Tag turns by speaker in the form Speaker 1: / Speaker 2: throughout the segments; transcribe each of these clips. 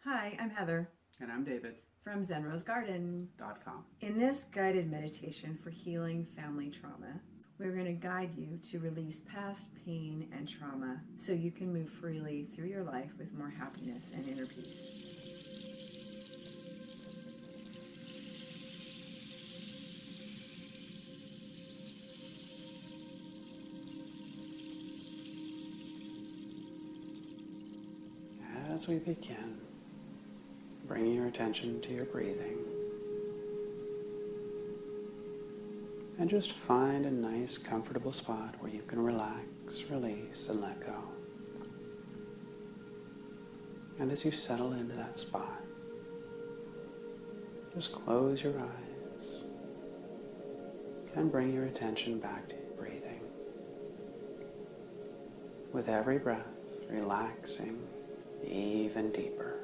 Speaker 1: Hi, I'm Heather
Speaker 2: And I'm David.
Speaker 1: from Zenrose Garden.
Speaker 2: .com.
Speaker 1: In this guided meditation for healing family trauma, we're going to guide you to release past pain and trauma so you can move freely through your life with more happiness and inner peace.
Speaker 2: As we begin, bring your attention to your breathing. And just find a nice, comfortable spot where you can relax, release, and let go. And as you settle into that spot, just close your eyes and bring your attention back to your breathing. With every breath, relaxing even deeper.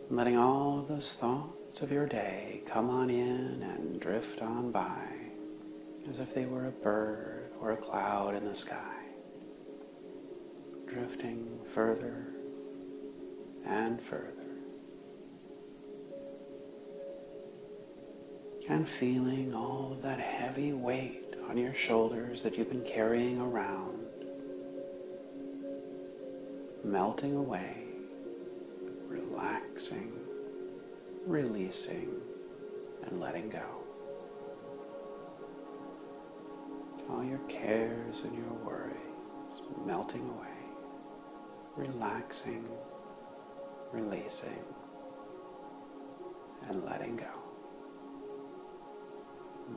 Speaker 2: Letting all of those thoughts of your day come on in and drift on by as if they were a bird or a cloud in the sky, drifting further and further, and feeling all of that heavy weight on your shoulders that you've been carrying around melting away, relaxing, releasing, and letting go. All your cares and your worries melting away, relaxing, releasing, and letting go.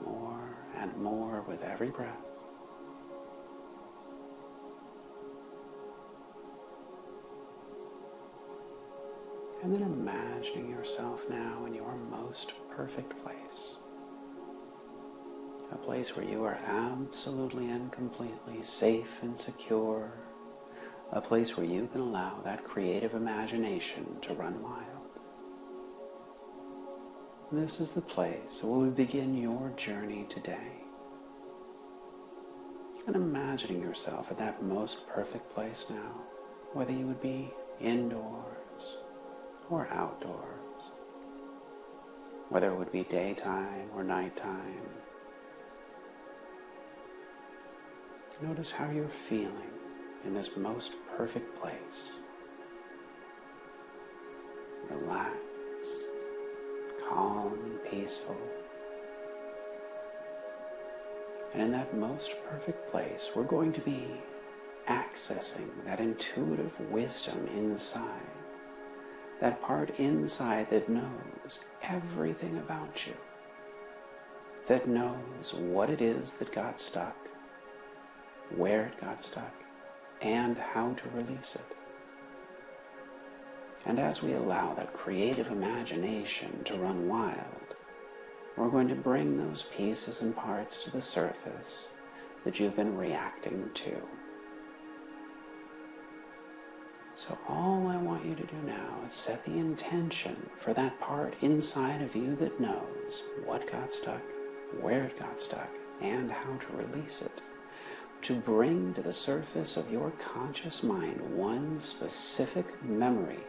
Speaker 2: More and more with every breath. And then imagining yourself now in your most perfect place. A place where you are absolutely and completely safe and secure. A place where you can allow that creative imagination to run wild. This is the place where we begin your journey today. And imagining yourself at that most perfect place now, whether you would be indoors or outdoors, whether it would be daytime or nighttime. Notice how you're feeling in this most perfect place. Relaxed, calm and peaceful. And in that most perfect place, we're going to be accessing that intuitive wisdom inside. That part inside that knows everything about you. That knows what it is that got stuck, where it got stuck, and how to release it. And as we allow that creative imagination to run wild, we're going to bring those pieces and parts to the surface that you've been reacting to. So all I want you to do now is set the intention for that part inside of you that knows what got stuck, where it got stuck, and how to release it, to bring to the surface of your conscious mind one specific memory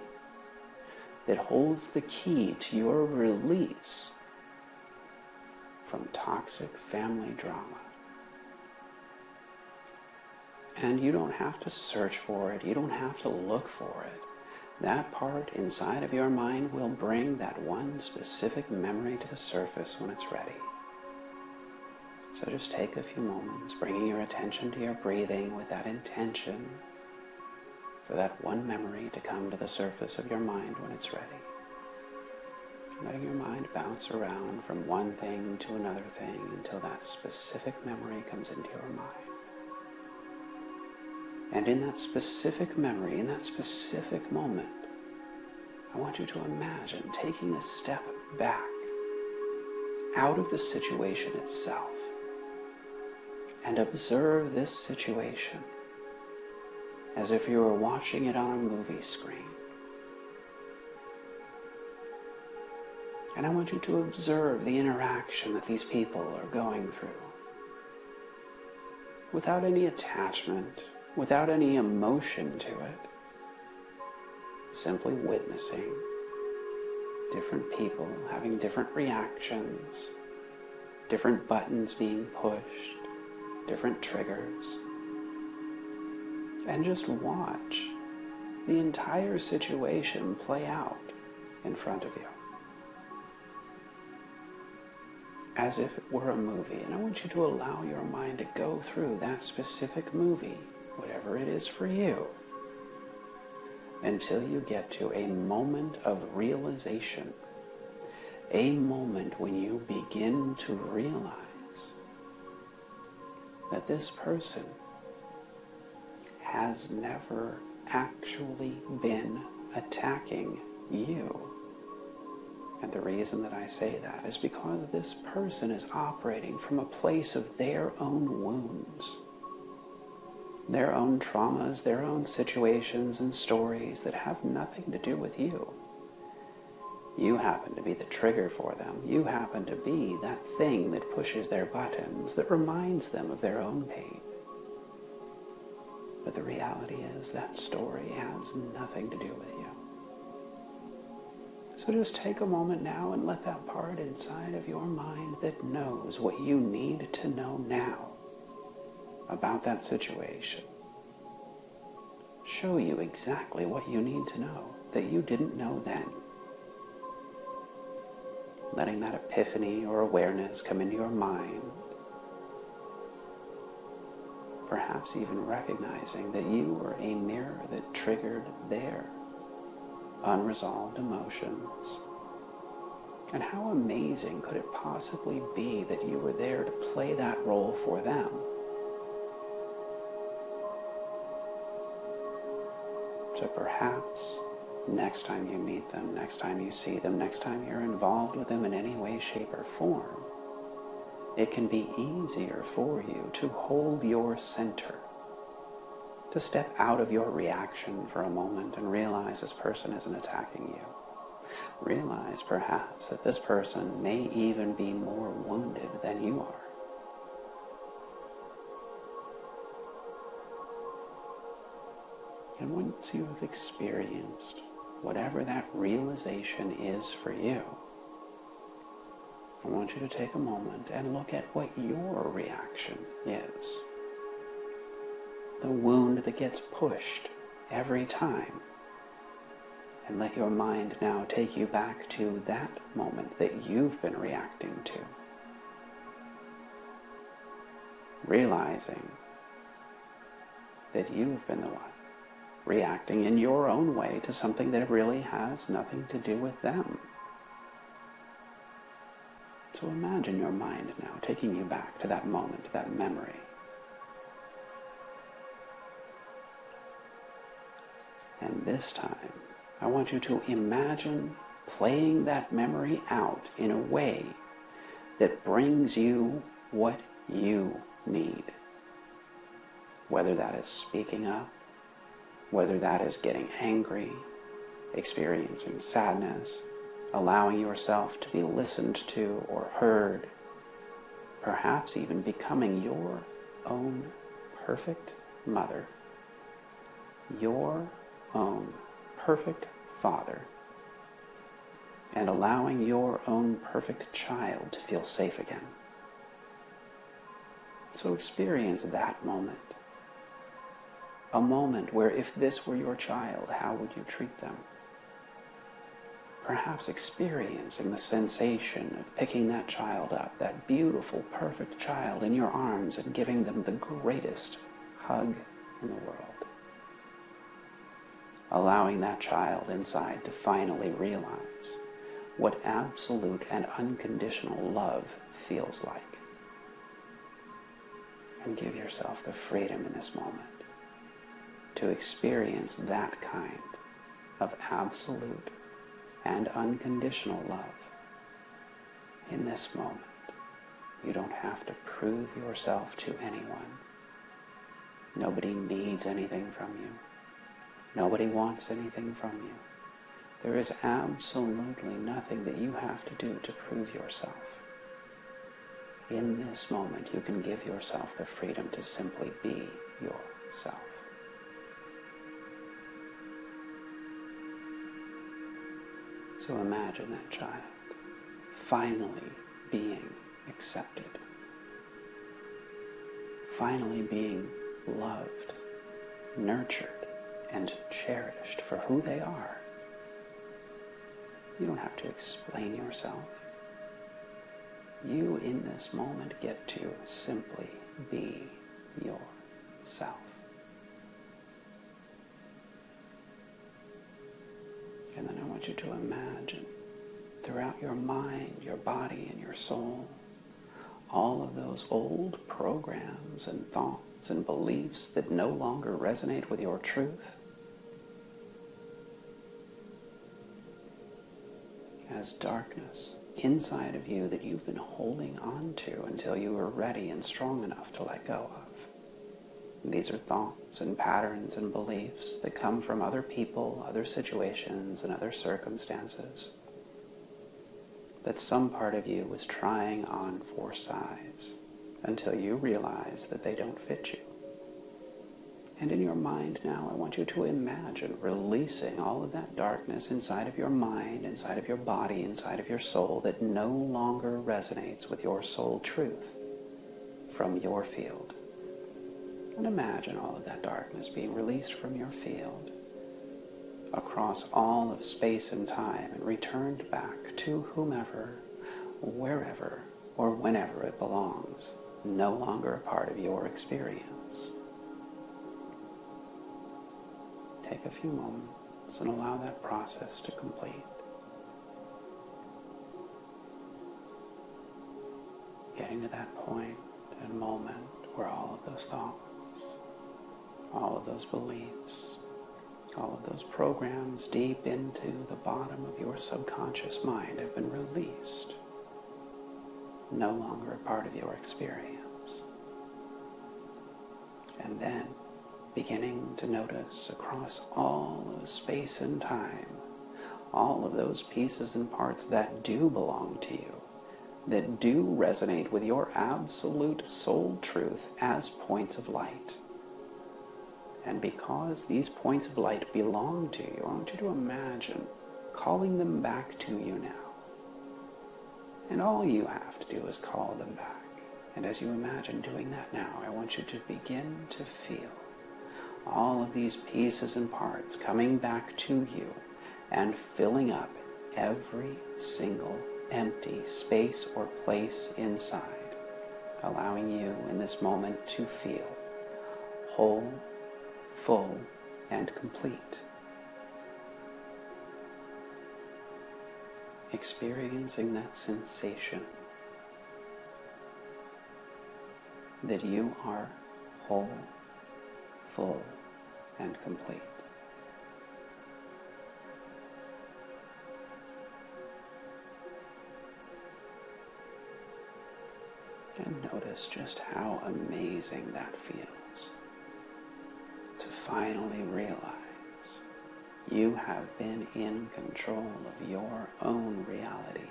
Speaker 2: that holds the key to your release from toxic family drama. And you don't have to search for it. You don't have to look for it. That part inside of your mind will bring that one specific memory to the surface when it's ready. So just take a few moments, bringing your attention to your breathing with that intention for that one memory to come to the surface of your mind when it's ready. Letting your mind bounce around from one thing to another thing until that specific memory comes into your mind. And in that specific memory, in that specific moment, I want you to imagine taking a step back out of the situation itself and observe this situation as if you were watching it on a movie screen. And I want you to observe the interaction that these people are going through without any attachment without any emotion to it, simply witnessing different people having different reactions, different buttons being pushed, different triggers, and just watch the entire situation play out in front of you. As if it were a movie, and I want you to allow your mind to go through that specific movie, whatever it is for you, until you get to a moment of realization, a moment when you begin to realize that this person has never actually been attacking you. And the reason that I say that is because this person is operating from a place of their own wounds, their own traumas, their own situations and stories that have nothing to do with you. You happen to be the trigger for them. You happen to be that thing that pushes their buttons, that reminds them of their own pain. But the reality is that story has nothing to do with you. So just take a moment now and let that part inside of your mind that knows what you need to know now about that situation show you exactly what you need to know that you didn't know then. Letting that epiphany or awareness come into your mind. Perhaps even recognizing that you were a mirror that triggered their unresolved emotions. And how amazing could it possibly be that you were there to play that role for them? So perhaps next time you meet them, next time you see them, next time you're involved with them in any way, shape, or form, it can be easier for you to hold your center, to step out of your reaction for a moment and realize this person isn't attacking you. Realize perhaps that this person may even be more wounded than you are. And once you have experienced whatever that realization is for you, I want you to take a moment and look at what your reaction is. The wound that gets pushed every time. And let your mind now take you back to that moment that you've been reacting to. Realizing that you've been the one reacting in your own way to something that really has nothing to do with them. So imagine your mind now taking you back to that moment, that memory. And this time, I want you to imagine playing that memory out in a way that brings you what you need. Whether that is speaking up, whether that is getting angry, experiencing sadness, allowing yourself to be listened to or heard, perhaps even becoming your own perfect mother, your own perfect father, and allowing your own perfect child to feel safe again. So experience that moment. A moment where if this were your child, how would you treat them? Perhaps experiencing the sensation of picking that child up, that beautiful, perfect child in your arms and giving them the greatest hug in the world. Allowing that child inside to finally realize what absolute and unconditional love feels like. And give yourself the freedom in this moment to experience that kind of absolute and unconditional love in this moment. You don't have to prove yourself to anyone. Nobody needs anything from you. Nobody wants anything from you. There is absolutely nothing that you have to do to prove yourself. In this moment, you can give yourself the freedom to simply be yourself. So imagine that child finally being accepted, finally being loved, nurtured, and cherished for who they are. You don't have to explain yourself. You, in this moment, get to simply be yourself. And then I want you to imagine throughout your mind, your body, and your soul, all of those old programs and thoughts and beliefs that no longer resonate with your truth as darkness inside of you that you've been holding on to until you were ready and strong enough to let go of. These are thoughts and patterns and beliefs that come from other people, other situations, and other circumstances that some part of you was trying on for size until you realize that they don't fit you. And in your mind now, I want you to imagine releasing all of that darkness inside of your mind, inside of your body, inside of your soul that no longer resonates with your soul truth from your field. And imagine all of that darkness being released from your field across all of space and time and returned back to whomever, wherever, or whenever it belongs, no longer a part of your experience. Take a few moments and allow that process to complete. Getting to that point and moment where all of those thoughts, all of those beliefs, all of those programs deep into the bottom of your subconscious mind have been released, no longer a part of your experience. And then beginning to notice across all of space and time, all of those pieces and parts that do belong to you, that do resonate with your absolute soul truth as points of light. And because these points of light belong to you, I want you to imagine calling them back to you now. And all you have to do is call them back. And as you imagine doing that now, I want you to begin to feel all of these pieces and parts coming back to you and filling up every single empty space or place inside, allowing you in this moment to feel whole, full, and complete. Experiencing that sensation that you are whole, full, and complete. And notice just how amazing that feels to finally realize you have been in control of your own reality.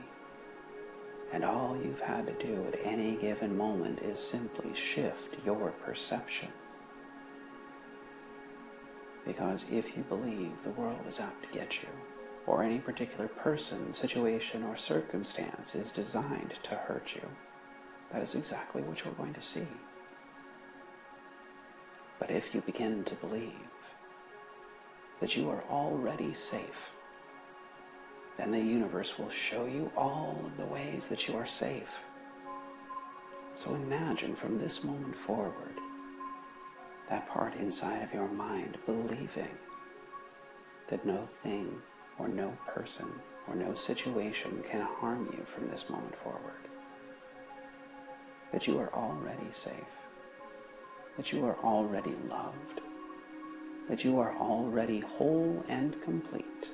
Speaker 2: And all you've had to do at any given moment is simply shift your perception. Because if you believe the world is out to get you, or any particular person, situation, or circumstance is designed to hurt you, that is exactly what you're going to see. But if you begin to believe that you are already safe, then the universe will show you all of the ways that you are safe. So imagine from this moment forward, that part inside of your mind believing that no thing or no person or no situation can harm you from this moment forward. That you are already safe. That you are already loved. That you are already whole and complete.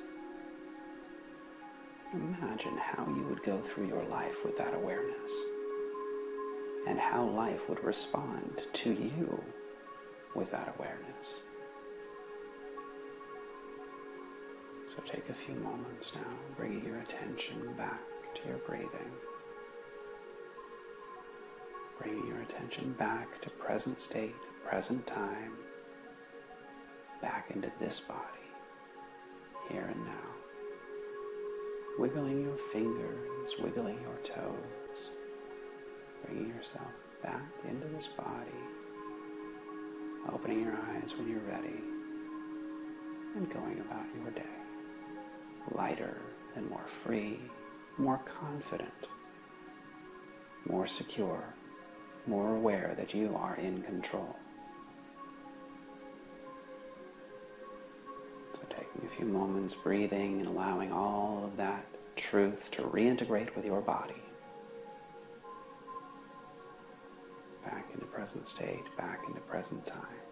Speaker 2: Imagine how you would go through your life with that awareness, and how life would respond to you with that awareness. So take a few moments now, bringing your attention back to your breathing. Bringing your attention back to present state, present time, back into this body, here and now. wiggling your fingers, wiggling your toes, bringing yourself back into this body, opening your eyes when you're ready, and going about your day, lighter and more free, more confident, more secure, more aware that you are in control. So taking a few moments breathing and allowing all of that truth to reintegrate with your body. Back into present state, back into present time.